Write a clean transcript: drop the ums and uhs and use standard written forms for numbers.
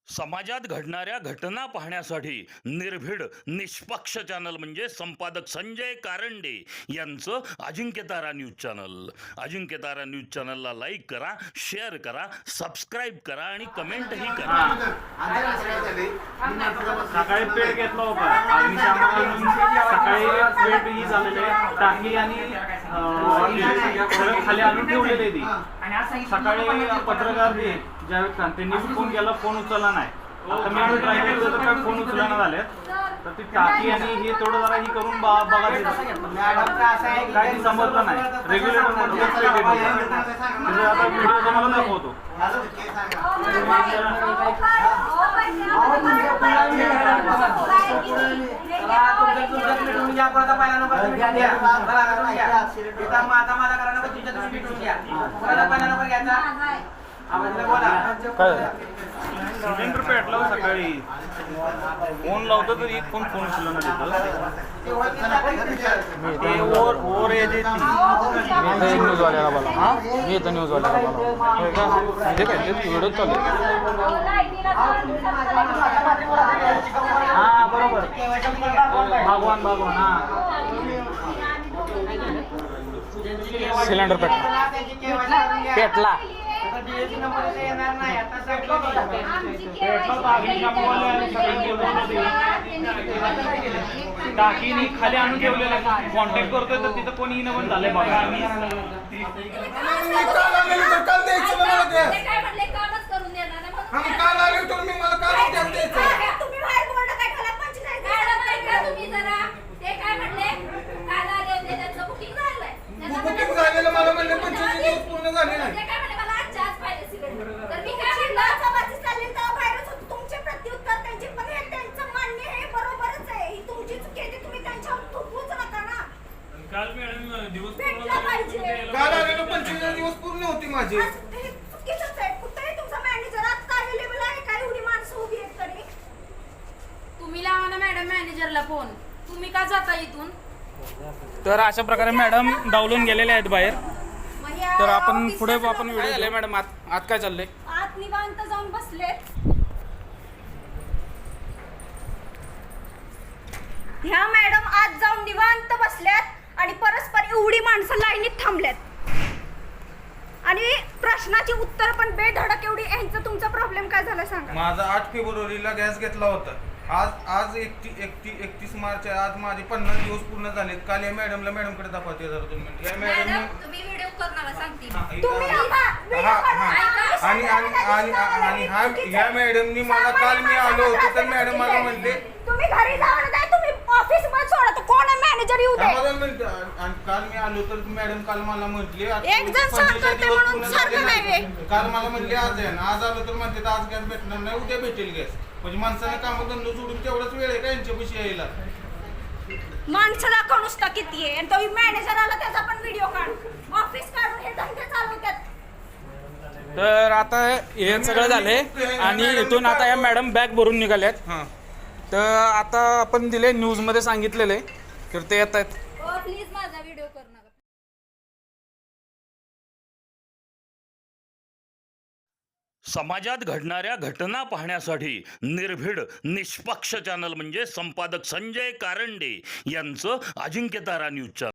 समाजात घडणाऱ्या घटना पाहण्यासाठी निर्भीड निष्पक्ष चॅनल म्हणजे संपादक संजय कारंडे यांचं Ajinkyatara news channel. Ajinkyatara news चॅनलला लाईक करा, शेअर करा, सबस्क्राईब करा आणि कमेंटही करा. सकाळी पेट घेतला होता आणि सकाळी पेट ही झालेले टाकी आणि खाली आणून ठेवलेले ती. सकाळी पत्रकार ज्यावेळी त्यांनी फोन केला, फोन उचलला नाही. आता मी ट्राय केलं तर काय फोन उचलना झाले. तर ती टाकी आणि हे थोडं जरा ही करून बघायचं काय ती समजलं नाही. रेग्युलेटर मध्ये आता व्हिडिओ तुम्हाला दाखवतो. सिलेंडर पेटला सकाळी. फोन लावतो तर एक फोन उचलला नाही. ओर येते न्यूज वाल्याला बोला. मी इथं न्यूज वाल्याला बोला. ठीक आहे, व्हिडिओ चालू. हा बरोबर, भगवान हा सिलेंडर पेटला. टाकीनी खाली आणून ठेवलेलं. कॉन्टॅक्ट करतोय तर तिथं कोणी न पण झालंय बघा. काल मॅडम दिवस दिवस पूर्ण होती माझी. तुम्ही लावा ना मॅडम मॅनेजरला फोन. तुम्ही का जाता इथून? तर अशा प्रकारे मॅडम डावलून गेलेले आहेत बाहेर. तर आपण पुढे व्हिडिओ झाले. मॅडम आत काय चाललंय? आत निवांत जाऊन बसलेत. ह्या मॅडम आत जाऊन निवांत बसल्यात आणि परस्पर एवढी माणसं लाईनीत थांबल्यात आणि प्रश्नाची उत्तर पण बेधडक एवढी. यांचं तुमचा प्रॉब्लेम काय झाला सांगा. माझा 8 फेब्रुवारीला गॅस घेतला होता. आज 31 मार्च आहे. आज माझे 50 दिवस पूर्ण झालेत. काल या मॅडमकडे दाखवते जरा तुम्ही. या मॅडम तुम्ही व्हिडिओ करणार सांगते. आणि ह्या मॅडमनी मला काल मी आलो होतो तर मॅडम मला म्हणले तुम्ही घरी जाऊ नका, तुम्ही ऑफिस मध्ये सोडा. तर कोण मॅनेजर येऊ दे. आणि काल मी आलो तर मॅडम काल मला म्हटले एक जण सहन करते म्हणून सारखं नाही. काल मला म्हणले आज आहे ना. आज आलो तर म्हणते आज गॅस भेटणार नाही, उद्या भेटेल गॅस. म्हणजे माणसाने कामं धंदो सोडून तेवढाच वेळ आहे का यांच्यापाशी यायला. माणसं दाखव नुसता किती आहे. आणि तो मॅनेजर आला त्याचा पण व्हिडिओ काढ. ऑफिस काढून हे धंदे चालवतात. तर आता हे सगळं झाले आणि इथून आता या मॅडम बॅग भरून निघाल्यात. तर आता आपण दिले न्यूज मध्ये सांगितलेले तर ते येत आहेत. प्लीज माझा व्हिडिओ कर नका. समाजात घडणाऱ्या घटना पाहण्यासाठी निर्भीड निष्पक्ष चॅनल म्हणजे संपादक संजय कारंडे यांचं अजिंक्यतारा न्यूज चॅनल.